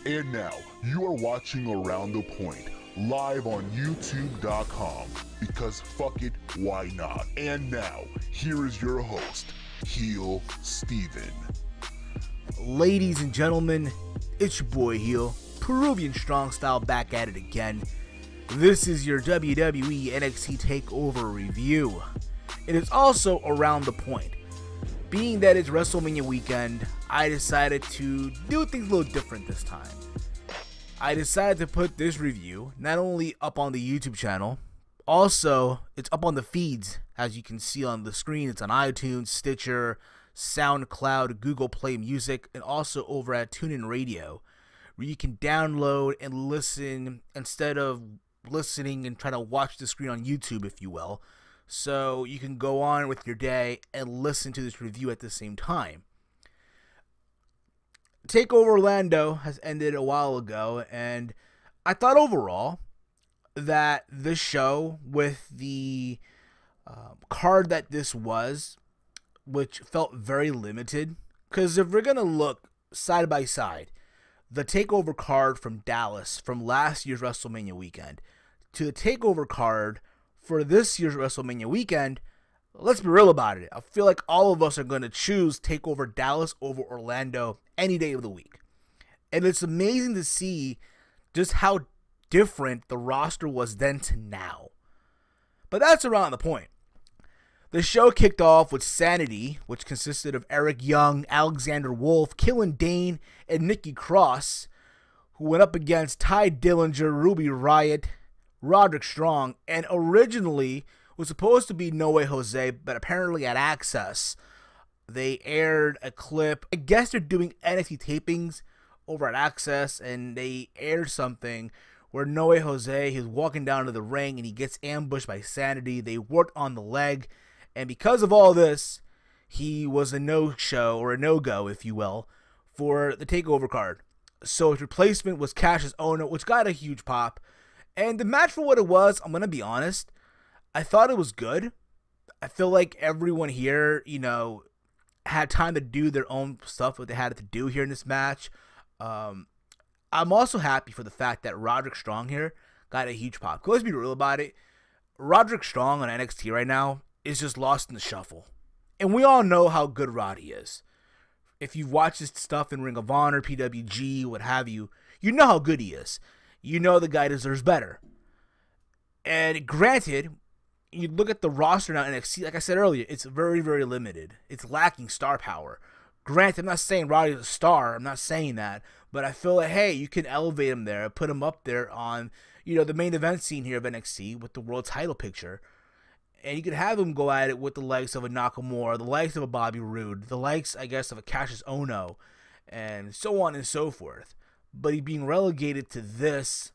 And now, you are watching Around the Point, live on YouTube.com, because fuck it, why not? And now, here is your host, Heel Steven. Ladies and gentlemen, it's your boy Heel, Peruvian Strong Style, back at it again. This is your WWE NXT Takeover review. It is also Around the Point. Being that it's WrestleMania weekend, I decided to do things a little different this time. I decided to put this review not only up on the YouTube channel, also it's up on the feeds. As you can see on the screen, it's on iTunes, Stitcher, SoundCloud, Google Play Music, and also over at TuneIn Radio, where you can download and listen instead of listening and trying to watch the screen on YouTube, if you will. So you can go on with your day and listen to this review at the same time. Takeover Orlando has ended a while ago, and I thought overall that this show, with the card that this was, which felt very limited, because if we're going to look side by side, the Takeover card from Dallas from last year's WrestleMania weekend to the Takeover card for this year's WrestleMania weekend, let's be real about it. I feel like all of us are going to choose Takeover Dallas over Orlando any day of the week. And it's amazing to see just how different the roster was then to now. But that's around the point. The show kicked off with Sanity, which consisted of Eric Young, Alexander Wolf, Killian Dane, and Nikki Cross, who went up against Ty Dillinger, Ruby Riott, Roderick Strong, and originally was supposed to be No Way Jose, but apparently at Access, they aired a clip. I guess they're doing NXT tapings over at Access, and they aired something where No Way Jose, he's walking down to the ring, and he gets ambushed by Sanity. They worked on the leg, and because of all this, he was a no-show, or a no-go, if you will, for the TakeOver card. So his replacement was Cassius Ohno, which got a huge pop. And the match, for what it was, I'm going to be honest, I thought it was good. I feel like everyone here, had time to do their own stuff, what they had to do here in this match. I'm also happy for the fact that Roderick Strong here got a huge pop. Let's be real about it. Roderick Strong on NXT right now is just lost in the shuffle. And we all know how good Roddy is. If you've watched his stuff in Ring of Honor, PWG, what have you, you know how good he is. You know the guy deserves better. And granted, you look at the roster now in NXT, like I said earlier, it's very, very limited. It's lacking star power. Granted, I'm not saying Roddy's a star. I'm not saying that. But I feel like, hey, you can elevate him there, put him up there on, the main event scene here of NXT with the world title picture. And you could have him go at it with the likes of a Nakamura, the likes of a Bobby Roode, the likes, I guess, of a Cassius Ohno, and so on and so forth. But he's being relegated to this.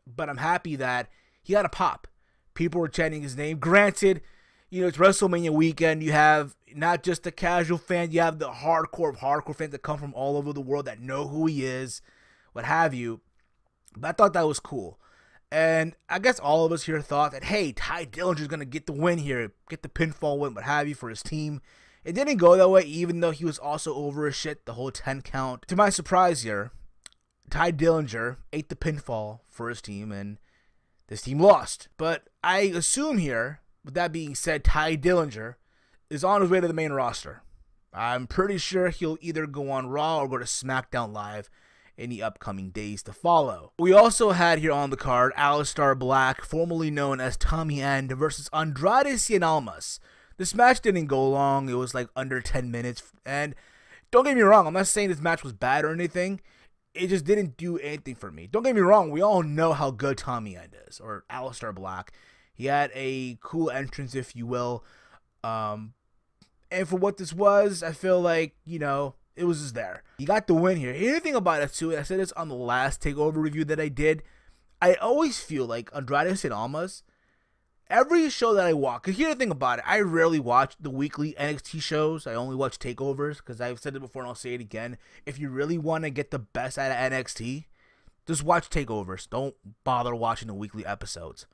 But I'm happy that he got a pop. People were chanting his name. Granted, it's WrestleMania weekend. You have not just the casual fan. You have the hardcore of hardcore fans that come from all over the world that know who he is, what have you. But I thought that was cool. And I guess all of us here thought that, hey, Ty Dillinger's going to get the win here, get the pinfall win, what have you, for his team. It didn't go that way, even though he was also over as shit the whole 10 count. To my surprise here, Ty Dillinger ate the pinfall for his team, and this team lost. But I assume here, with that being said, Ty Dillinger is on his way to the main roster. I'm pretty sure he'll either go on Raw or go to SmackDown Live in the upcoming days to follow. We also had here on the card Aleister Black, formerly known as Tommy End, versus Andrade Cien Almas. This match didn't go long. It was like under 10 minutes. And don't get me wrong, I'm not saying this match was bad or anything. It just didn't do anything for me. Don't get me wrong, we all know how good Tommy End is, or Aleister Black. He had a cool entrance, if you will. And for what this was, I feel like, it was just there. He got the win here. Anything about it, too, I said this on the last TakeOver review that I did, I always feel like Andrade Cien Almas, every show that I watch, because here's the thing about it, I rarely watch the weekly NXT shows. I only watch takeovers, because I've said it before and I'll say it again. If you really want to get the best out of NXT, just watch takeovers. Don't bother watching the weekly episodes.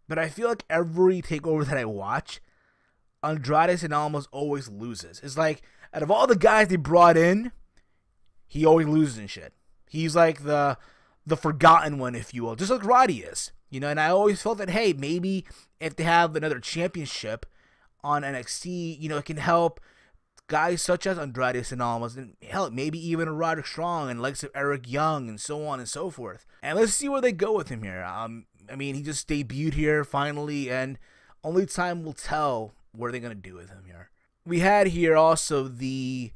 But I feel like every takeover that I watch, Andrade Cien Almas always loses. It's like, out of all the guys they brought in, he always loses and shit. He's like the forgotten one, if you will, just like Roddy is. And I always felt that, hey, maybe if they have another championship on NXT, it can help guys such as Andrade Almas, and hell, maybe even a Roderick Strong and likes of Eric Young and so on and so forth. And let's see where they go with him here. He just debuted here finally, and only time will tell what they're going to do with him here. We had here also the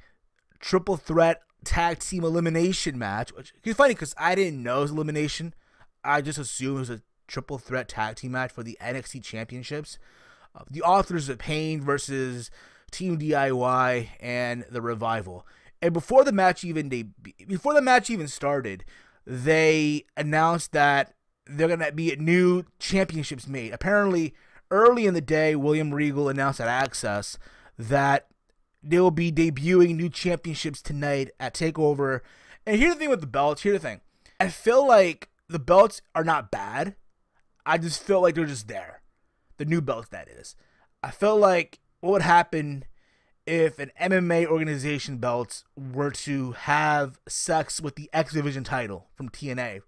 triple threat tag team elimination match, which is funny because I didn't know it was elimination. I just assumed it was a triple threat tag team match for the NXT championships. The Authors of Pain versus Team DIY and the Revival. And before the match even started, they announced that they're gonna be new championships made. Apparently, early in the day, William Regal announced at Access that they will be debuting new championships tonight at Takeover. And here's the thing with the belts. Here's the thing. I feel like the belts are not bad. I just feel like they're just there. The new belts, that is. I feel like what would happen if an MMA organization belts were to have sex with the X Division title from TNA.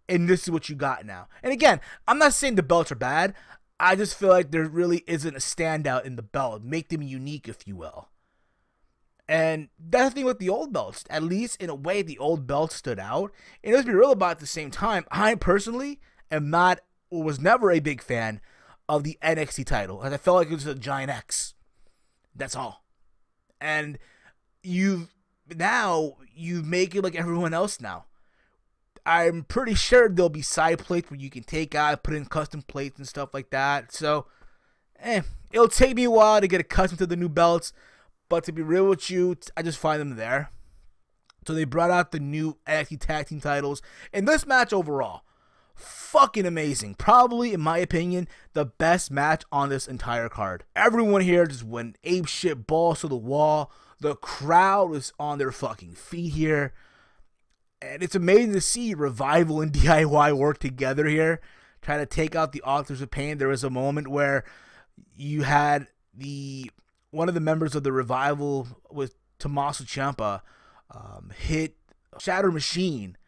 And this is what you got now. And again, I'm not saying the belts are bad. I just feel like there really isn't a standout in the belt. Make them unique, if you will. And that's the thing with the old belts. At least in a way, the old belts stood out. And let's be real about it at the same time. I personally am not, or was never a big fan of the NXT title. And I felt like it was a giant X. That's all. And you make it like everyone else now. I'm pretty sure there'll be side plates where you can take out, put in custom plates and stuff like that. So, it'll take me a while to get accustomed to the new belts. But to be real with you, I just find them there. So they brought out the new NXT Tag Team titles. And this match overall, fucking amazing. Probably, in my opinion, the best match on this entire card. Everyone here just went apeshit, balls to the wall. The crowd was on their fucking feet here. And it's amazing to see Revival and DIY work together here. Try to take out the Authors of Pain. There was a moment where you had one of the members of the Revival with Tommaso Ciampa hit Shatter Machine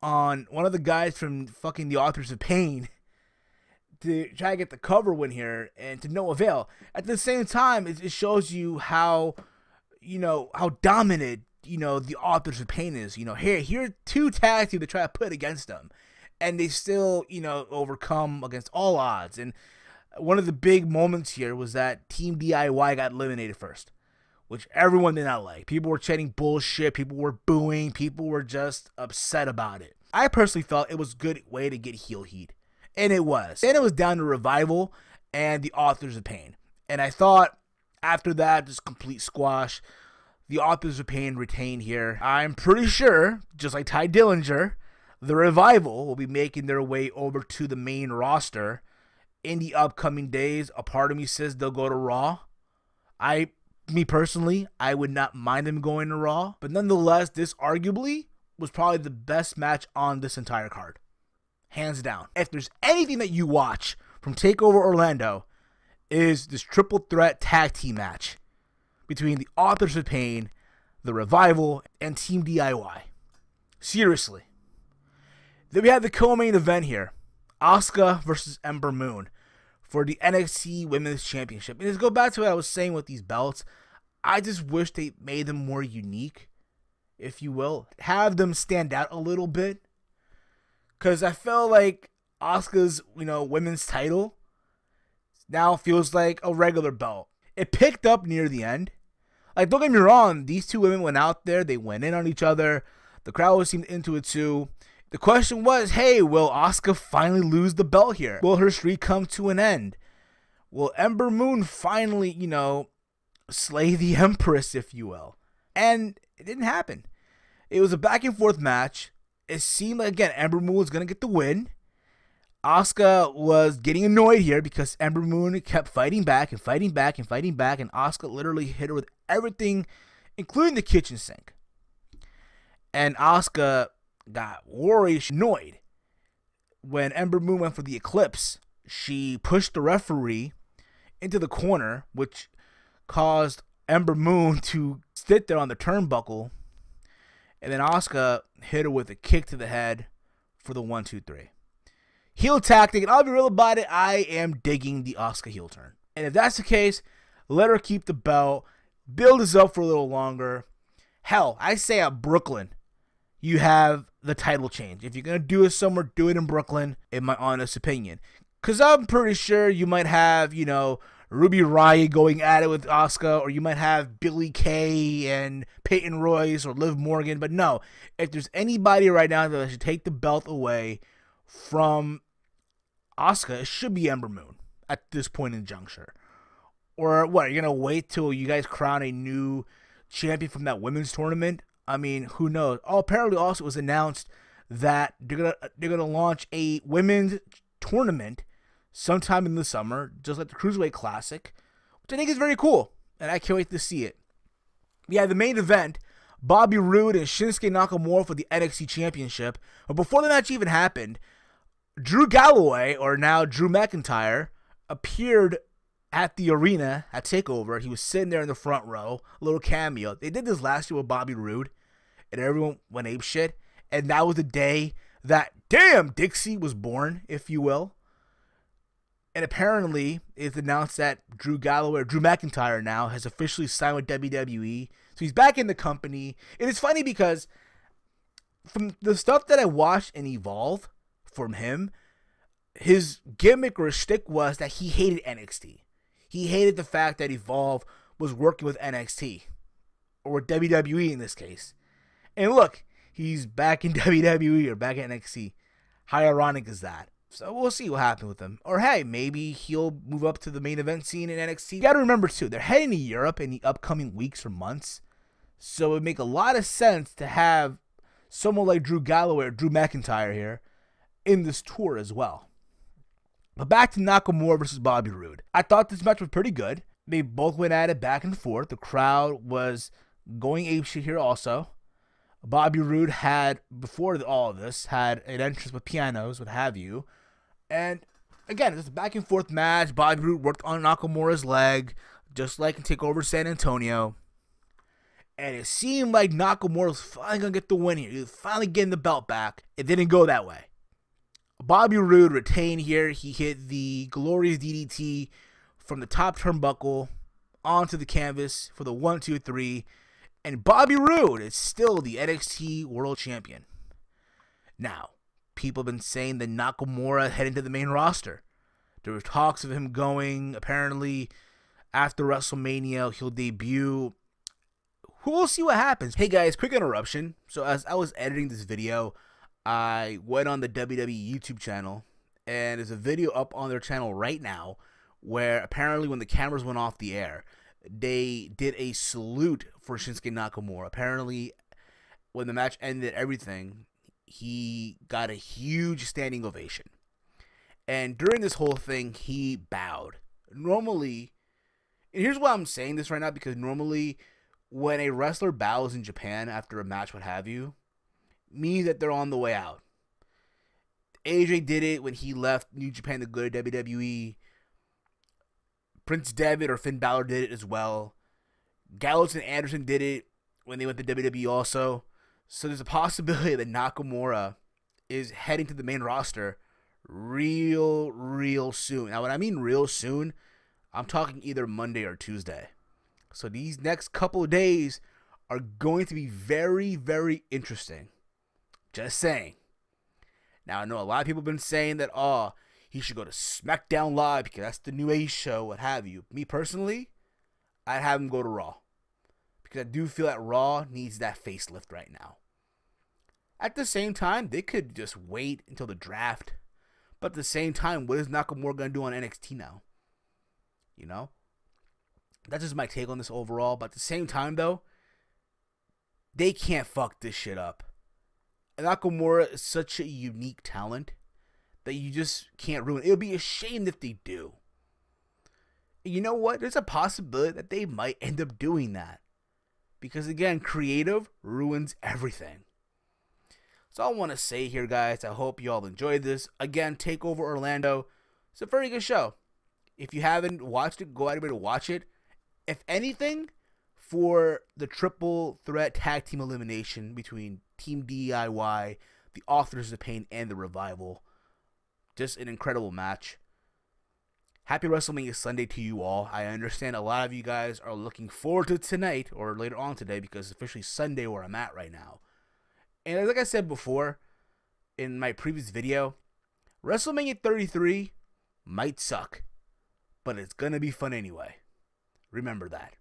on one of the guys from fucking the Authors of Pain to try to get the cover win here, and to no avail. At the same time, it shows you how dominant, the Authors of Pain is. Here are two tag teams to try to put against them, and they still, overcome against all odds. And one of the big moments here was that Team DIY got eliminated first, which everyone did not like. People were chanting bullshit. People were booing. People were just upset about it. I personally felt it was a good way to get heel heat, and it was. Then it was down to Revival and the Authors of Pain. And I thought after that, just complete squash. The Authors of Pain retained here. I'm pretty sure, just like Ty Dillinger, the Revival will be making their way over to the main roster in the upcoming days. A part of me says they'll go to Raw. Me personally, I would not mind them going to Raw. But nonetheless, this arguably was probably the best match on this entire card. Hands down. If there's anything that you watch from TakeOver Orlando, is this triple threat tag team match between the Authors of Pain, the Revival, and Team DIY. Seriously. Then we have the co-main event here. Asuka versus Ember Moon for the NXT Women's Championship. And to go back to what I was saying with these belts, I just wish they made them more unique, if you will. Have them stand out a little bit. Because I feel like Asuka's, women's title now feels like a regular belt. It picked up near the end. Like, don't get me wrong, these two women went out there, they went in on each other. The crowd seemed into it too. The question was, hey, will Asuka finally lose the belt here? Will her streak come to an end? Will Ember Moon finally, slay the Empress, if you will? And it didn't happen. It was a back and forth match. It seemed like, again, Ember Moon was going to get the win. Asuka was getting annoyed here because Ember Moon kept fighting back and fighting back and fighting back, and Asuka literally hit her with everything, including the kitchen sink. And Asuka got worried, annoyed. When Ember Moon went for the Eclipse, she pushed the referee into the corner, which caused Ember Moon to sit there on the turnbuckle And then Asuka hit her with a kick to the head for the 1-2-3. Heel tactic, and I'll be real about it, I am digging the Asuka heel turn. And if that's the case, let her keep the belt, build this up for a little longer. Hell, I say at Brooklyn, you have the title change. If you're going to do it somewhere, do it in Brooklyn, in my honest opinion. Because I'm pretty sure you might have, Ruby Riott going at it with Asuka, or you might have Billie Kay and Peyton Royce or Liv Morgan. But no, if there's anybody right now that should take the belt away from Asuka, it should be Ember Moon at this point in juncture. Or what, are you going to wait till you guys crown a new champion from that women's tournament? I mean, who knows? Oh, apparently also it was announced that they're gonna launch a women's tournament sometime in the summer, just like the Cruiserweight Classic, which I think is very cool, and I can't wait to see it. Yeah, the main event, Bobby Roode and Shinsuke Nakamura for the NXT Championship. But before the match even happened, Drew Galloway, or now Drew McIntyre, appeared at the arena at TakeOver. He was sitting there in the front row, a little cameo. They did this last year with Bobby Roode, and everyone went apeshit. And that was the day that Damn Dixie was born, if you will. And apparently, it's announced that Drew Galloway, or Drew McIntyre now, has officially signed with WWE. So he's back in the company. And it's funny because from the stuff that I watched in Evolve from him, his gimmick or shtick was that he hated NXT. He hated the fact that Evolve was working with NXT, or with WWE in this case. And look, he's back in WWE or back at NXT. How ironic is that? So we'll see what happens with him. Or hey, maybe he'll move up to the main event scene in NXT. You gotta remember too, they're heading to Europe in the upcoming weeks or months. So it would make a lot of sense to have someone like Drew Galloway or Drew McIntyre here in this tour as well. But back to Nakamura versus Bobby Roode. I thought this match was pretty good. They both went at it back and forth. The crowd was going apeshit here also. Bobby Roode had, before all of this, had an entrance with pianos, what have you. And again, it's a back and forth match. Bobby Roode worked on Nakamura's leg, just like in TakeOver San Antonio. And it seemed like Nakamura was finally going to get the win here. He was finally getting the belt back. It didn't go that way. Bobby Roode retained here. He hit the glorious DDT from the top turnbuckle onto the canvas for the 1-2-3. And Bobby Roode is still the NXT World Champion. Now, people have been saying that Nakamura heading to the main roster. There were talks of him going, apparently, after WrestleMania, he'll debut. We'll see what happens. Hey guys, quick interruption. So as I was editing this video, I went on the WWE YouTube channel, and there's a video up on their channel right now where apparently when the cameras went off the air, they did a salute for Shinsuke Nakamura. Apparently, when the match ended, everything, he got a huge standing ovation. And during this whole thing, he bowed. Normally, and here's why I'm saying this right now, because normally when a wrestler bows in Japan after a match, what have you, means that they're on the way out. AJ did it when he left New Japan to go to WWE. Prince Devitt or Finn Balor did it as well. Gallows and Anderson did it when they went to WWE also. So there's a possibility that Nakamura is heading to the main roster real soon. Now, when I mean real soon, I'm talking either Monday or Tuesday. So these next couple of days are going to be very interesting. Just saying. Now, I know a lot of people have been saying that, he should go to SmackDown Live because that's the new age show, what have you. Me personally, I'd have him go to Raw. Because I do feel that Raw needs that facelift right now. At the same time, they could just wait until the draft. But at the same time, what is Nakamura going to do on NXT now? You know? That's just my take on this overall. But at the same time, though, they can't fuck this shit up. Nakamura is such a unique talent that you just can't ruin it. It would be a shame if they do. And you know what? There's a possibility that they might end up doing that. Because again, creative ruins everything. So I want to say here, guys, I hope you all enjoyed this. Again, TakeOver Orlando. It's a very good show. If you haven't watched it, go out of your way to watch it. If anything, for the triple threat tag team elimination between Team DIY, the Authors of Pain, and the Revival. Just an incredible match. Happy WrestleMania Sunday to you all. I understand a lot of you guys are looking forward to tonight or later on today because it's officially Sunday where I'm at right now. And like I said before in my previous video, WrestleMania 33 might suck, but it's going to be fun anyway. Remember that.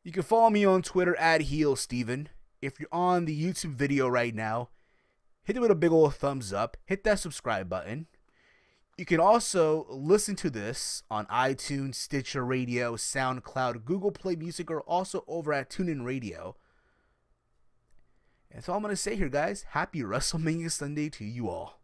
You can follow me on Twitter at HeelSteven. If you're on the YouTube video right now, hit it with a big old thumbs up. Hit that subscribe button. You can also listen to this on iTunes, Stitcher Radio, SoundCloud, Google Play Music, or also over at TuneIn Radio. And that's all I'm going to say here, guys. Happy WrestleMania Sunday to you all.